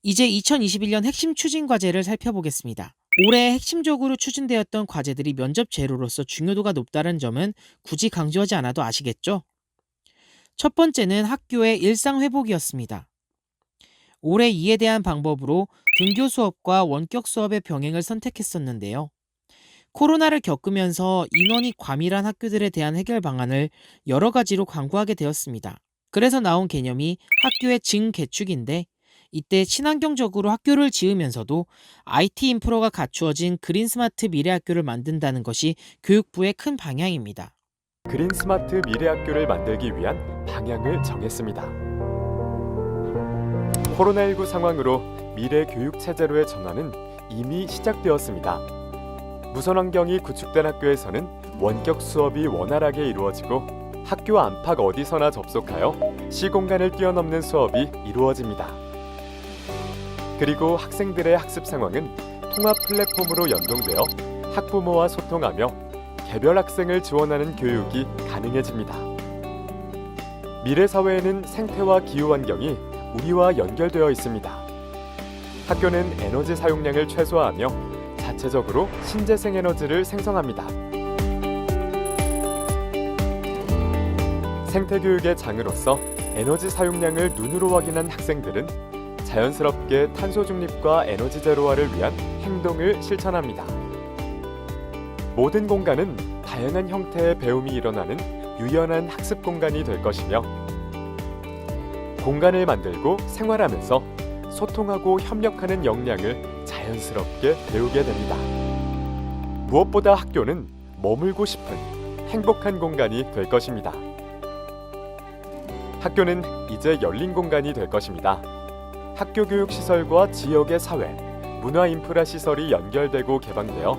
이제 2021년 핵심 추진 과제를 살펴보겠습니다. 올해 핵심적으로 추진되었던 과제들이 면접 제로로서 중요도가 높다는 점은 굳이 강조하지 않아도 아시겠죠? 첫 번째는 학교의 일상 회복이었습니다. 올해 이에 대한 방법으로 등교 수업과 원격 수업의 병행을 선택했었는데요. 코로나를 겪으면서 인원이 과밀한 학교들에 대한 해결 방안을 여러 가지로 강구하게 되었습니다. 그래서 나온 개념이 학교의 증개축인데, 이때 친환경적으로 학교를 지으면서도 IT 인프라가 갖추어진 그린 스마트 미래 학교를 만든다는 것이 교육부의 큰 방향입니다. 그린 스마트 미래 학교를 만들기 위한 방향을 정했습니다. 코로나19 상황으로 미래 교육 체제로의 전환은 이미 시작되었습니다. 무선 환경이 구축된 학교에서는 원격 수업이 원활하게 이루어지고 학교 안팎 어디서나 접속하여 시공간을 뛰어넘는 수업이 이루어집니다. 그리고 학생들의 학습 상황은 통합 플랫폼으로 연동되어 학부모와 소통하며 개별 학생을 지원하는 교육이 가능해집니다. 미래 사회에는 생태와 기후 환경이 우리와 연결되어 있습니다. 학교는 에너지 사용량을 최소화하며 자체적으로 신재생 에너지를 생성합니다. 생태교육의 장으로서 에너지 사용량을 눈으로 확인한 학생들은 자연스럽게 탄소 중립과 에너지 제로화를 위한 행동을 실천합니다. 모든 공간은 다양한 형태의 배움이 일어나는 유연한 학습 공간이 될 것이며, 공간을 만들고 생활하면서 소통하고 협력하는 역량을 자연스럽게 배우게 됩니다. 무엇보다 학교는 머물고 싶은 행복한 공간이 될 것입니다. 학교는 이제 열린 공간이 될 것입니다. 학교 교육 시설과 지역의 사회, 문화 인프라 시설이 연결되고 개방되어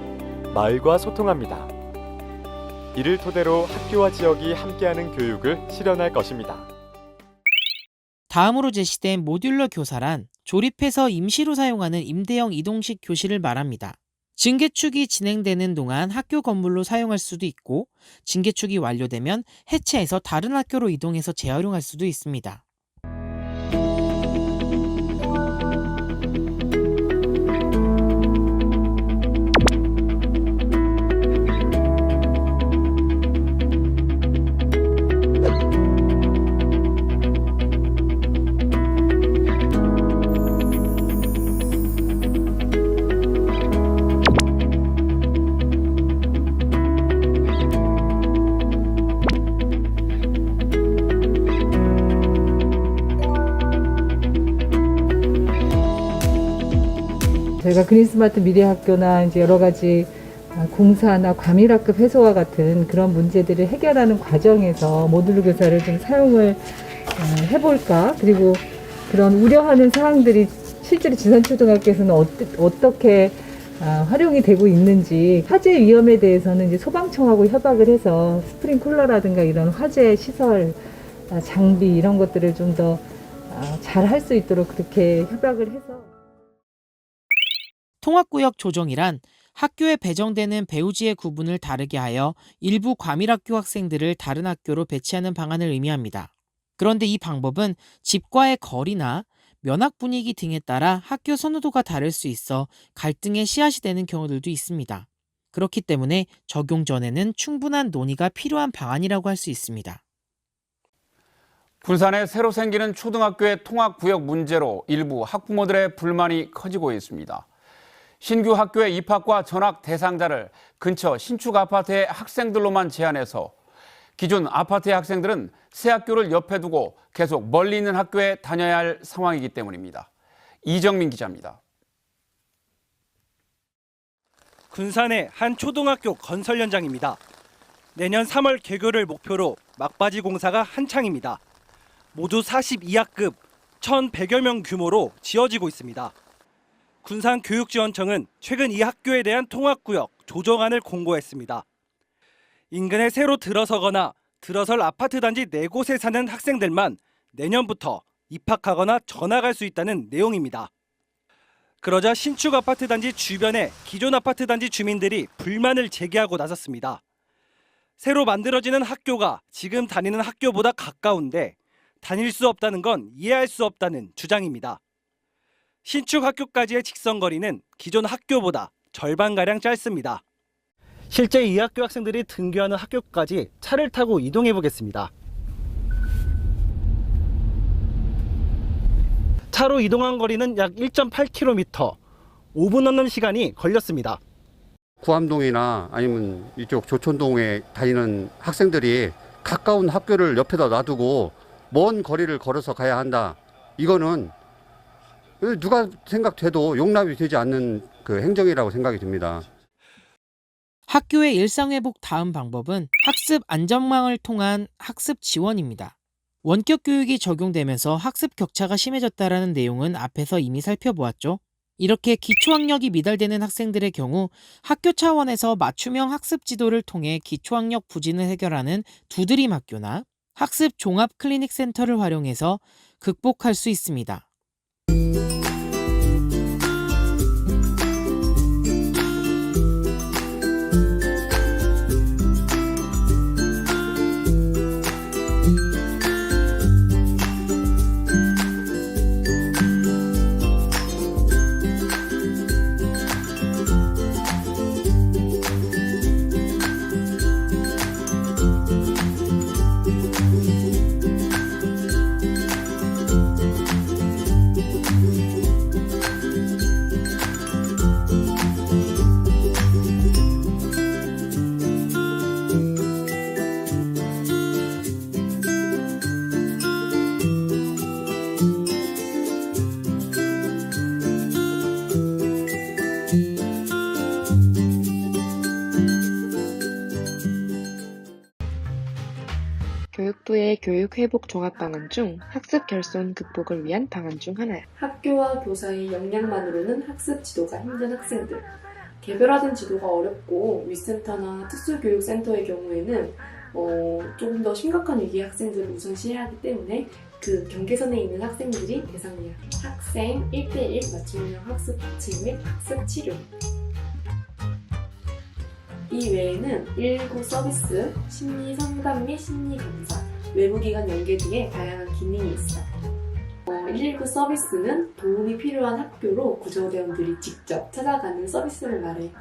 마을과 소통합니다. 이를 토대로 학교와 지역이 함께하는 교육을 실현할 것입니다. 다음으로 제시된 모듈러 교사란 조립해서 임시로 사용하는 임대형 이동식 교실을 말합니다. 증개축이 진행되는 동안 학교 건물로 사용할 수도 있고, 증개축이 완료되면 해체해서 다른 학교로 이동해서 재활용할 수도 있습니다. 저희가 그린스마트 미래학교나 이제 여러 가지 공사나 과밀학급 해소와 같은 그런 문제들을 해결하는 과정에서 모듈러 교사를 좀 사용을 해볼까, 그리고 그런 우려하는 사항들이 실제로 지산초등학교에서는 어떻게 활용이 되고 있는지, 화재 위험에 대해서는 이제 소방청하고 협약을 해서 스프링클러라든가 이런 화재 시설 장비 이런 것들을 좀 더 잘 할 수 있도록 그렇게 협약을 해서. 통합구역 조정이란 학교에 배정되는 배우지의 구분을 다르게 하여 일부 과밀학교 학생들을 다른 학교로 배치하는 방안을 의미합니다. 그런데 이 방법은 집과의 거리나 면학 분위기 등에 따라 학교 선호도가 다를 수 있어 갈등의 씨앗이 되는 경우들도 있습니다. 그렇기 때문에 적용 전에는 충분한 논의가 필요한 방안이라고 할 수 있습니다. 군산에 새로 생기는 초등학교의 통합구역 문제로 일부 학부모들의 불만이 커지고 있습니다. 신규 학교의 입학과 전학 대상자를 근처 신축 아파트의 학생들로만 제한해서 기존 아파트의 학생들은 새 학교를 옆에 두고 계속 멀리 있는 학교에 다녀야 할 상황이기 때문입니다. 이정민 기자입니다. 군산의 한 초등학교 건설 현장입니다. 내년 3월 개교를 목표로 막바지 공사가 한창입니다. 모두 42학급 1,100여 명 규모로 지어지고 있습니다. 군산교육지원청은 최근 이 학교에 대한 통합구역 조정안을 공고했습니다. 인근에 새로 들어서거나 들어설 아파트 단지 4곳에 사는 학생들만 내년부터 입학하거나 전학할 수 있다는 내용입니다. 그러자 신축 아파트 단지 주변에 기존 아파트 단지 주민들이 불만을 제기하고 나섰습니다. 새로 만들어지는 학교가 지금 다니는 학교보다 가까운데 다닐 수 없다는 건 이해할 수 없다는 주장입니다. 신축 학교까지의 직선거리는 기존 학교보다 절반가량 짧습니다. 실제 이 학교 학생들이 등교하는 학교까지 차를 타고 이동해 보겠습니다. 차로 이동한 거리는 약 1.8km, 5분 넘는 시간이 걸렸습니다. 구암동이나 아니면 이쪽 조촌동에 다니는 학생들이 가까운 학교를 옆에다 놔두고 먼 거리를 걸어서 가야 한다. 이거는 누가 생각해도 용납이 되지 않는 그 행정이라고 생각이 듭니다. 학교의 일상회복 다음 방법은 학습 안전망을 통한 학습 지원입니다. 원격 교육이 적용되면서 학습 격차가 심해졌다라는 내용은 앞에서 이미 살펴보았죠. 이렇게 기초학력이 미달되는 학생들의 경우 학교 차원에서 맞춤형 학습 지도를 통해 기초학력 부진을 해결하는 두드림 학교나 학습 종합 클리닉 센터를 활용해서 극복할 수 있습니다. 교육부의 교육회복 종합방안 중 학습 결손 극복을 위한 방안 중 하나야. 학교와 교사의 역량만으로는 학습 지도가 힘든 학생들. 개별화된 지도가 어렵고 위센터나 특수교육센터의 경우에는 조금 더 심각한 위기의 학생들을 우선시해야 하기 때문에 그 경계선에 있는 학생들이 대상이야. 학생 1대1 맞춤형 학습 코칭 및 학습 치료. 이 외에는 119 서비스, 심리 상담 및 심리 검사, 외부기관 연계 등의 다양한 기능이 있어. 119 서비스는 도움이 필요한 학교로 구조대원들이 직접 찾아가는 서비스를 말해.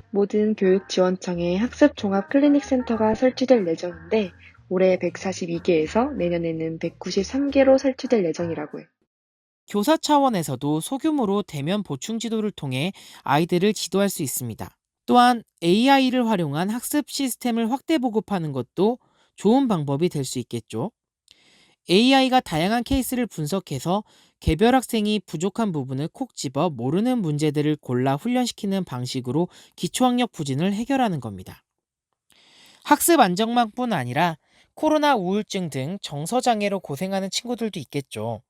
모든 교육지원청에 학습 종합 클리닉 센터가 설치될 예정인데 올해 142개에서 내년에는 193개로 설치될 예정이라고 해. 교사 차원에서도 소규모로 대면 보충 지도를 통해 아이들을 지도할 수 있습니다. 또한 AI를 활용한 학습 시스템을 확대 보급하는 것도 좋은 방법이 될 수 있겠죠. AI가 다양한 케이스를 분석해서 개별 학생이 부족한 부분을 콕 집어 모르는 문제들을 골라 훈련시키는 방식으로 기초학력 부진을 해결하는 겁니다. 학습 안정망뿐 아니라 코로나 우울증 등 정서장애로 고생하는 친구들도 있겠죠.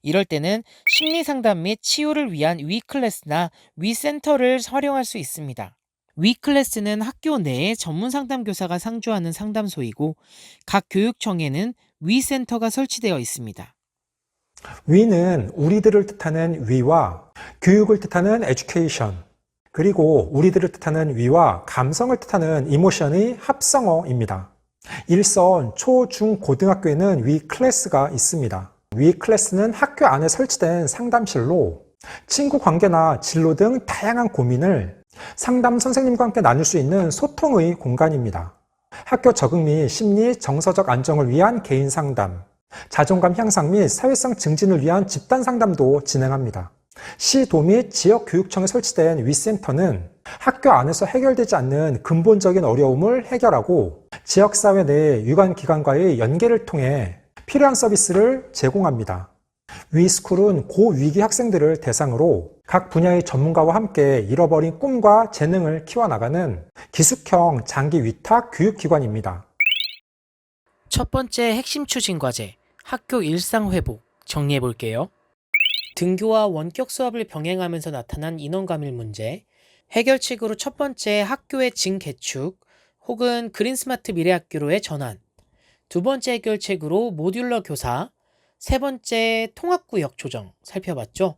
이럴 때는 심리상담 및 치유를 위한 위클래스나 위센터를 활용할 수 있습니다. 위클래스는 학교 내에 전문 상담교사가 상주하는 상담소이고 각 교육청에는 위센터가 설치되어 있습니다. 위는 우리들을 뜻하는 위와 교육을 뜻하는 education, 그리고 우리들을 뜻하는 위와 감성을 뜻하는 emotion의 합성어입니다. 일선 초, 중, 고등학교에는 위 클래스가 있습니다. 위 클래스는 학교 안에 설치된 상담실로 친구 관계나 진로 등 다양한 고민을 상담 선생님과 함께 나눌 수 있는 소통의 공간입니다. 학교 적응 및 심리, 정서적 안정을 위한 개인 상담, 자존감 향상 및 사회성 증진을 위한 집단 상담도 진행합니다. 시도 및 지역교육청에 설치된 위센터는 학교 안에서 해결되지 않는 근본적인 어려움을 해결하고 지역사회 내 유관기관과의 연계를 통해 필요한 서비스를 제공합니다. 위스쿨은 고위기 학생들을 대상으로 각 분야의 전문가와 함께 잃어버린 꿈과 재능을 키워나가는 기숙형 장기 위탁 교육기관입니다. 첫 번째 핵심 추진 과제, 학교 일상 회복 정리해 볼게요. 등교와 원격 수업을 병행하면서 나타난 인원 과밀 문제, 해결책으로 첫 번째 학교의 증개축 혹은 그린스마트 미래학교로의 전환, 두 번째 해결책으로 모듈러 교사, 세 번째 통합구역 조정 살펴봤죠.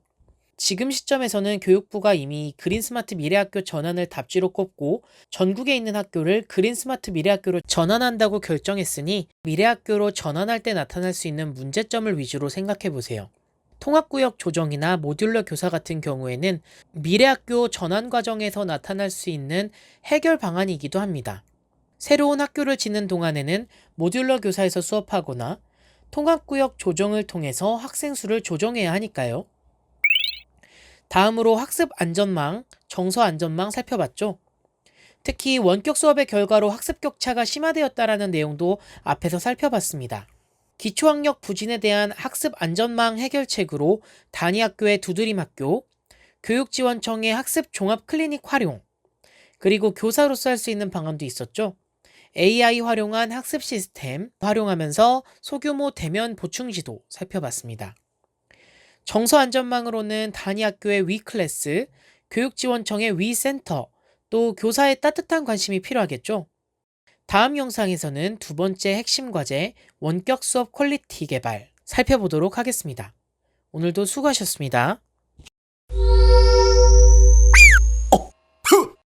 지금 시점에서는 교육부가 이미 그린스마트 미래학교 전환을 답지로 꼽고 전국에 있는 학교를 그린스마트 미래학교로 전환한다고 결정했으니 미래학교로 전환할 때 나타날 수 있는 문제점을 위주로 생각해 보세요. 통합구역 조정이나 모듈러 교사 같은 경우에는 미래학교 전환 과정에서 나타날 수 있는 해결 방안이기도 합니다. 새로운 학교를 짓는 동안에는 모듈러 교사에서 수업하거나 통합구역 조정을 통해서 학생 수를 조정해야 하니까요. 다음으로 학습 안전망, 정서 안전망 살펴봤죠. 특히 원격 수업의 결과로 학습 격차가 심화되었다라는 내용도 앞에서 살펴봤습니다. 기초학력 부진에 대한 학습 안전망 해결책으로 단위학교의 두드림학교, 교육지원청의 학습 종합 클리닉 활용, 그리고 교사로서 할 수 있는 방안도 있었죠. AI 활용한 학습 시스템 활용하면서 소규모 대면 보충 지도 살펴봤습니다. 정서 안전망으로는 단위학교의 위클래스, 교육지원청의 위센터, 또 교사의 따뜻한 관심이 필요하겠죠. 다음 영상에서는 두 번째 핵심 과제 원격 수업 퀄리티 개발 살펴보도록 하겠습니다. 오늘도 수고하셨습니다.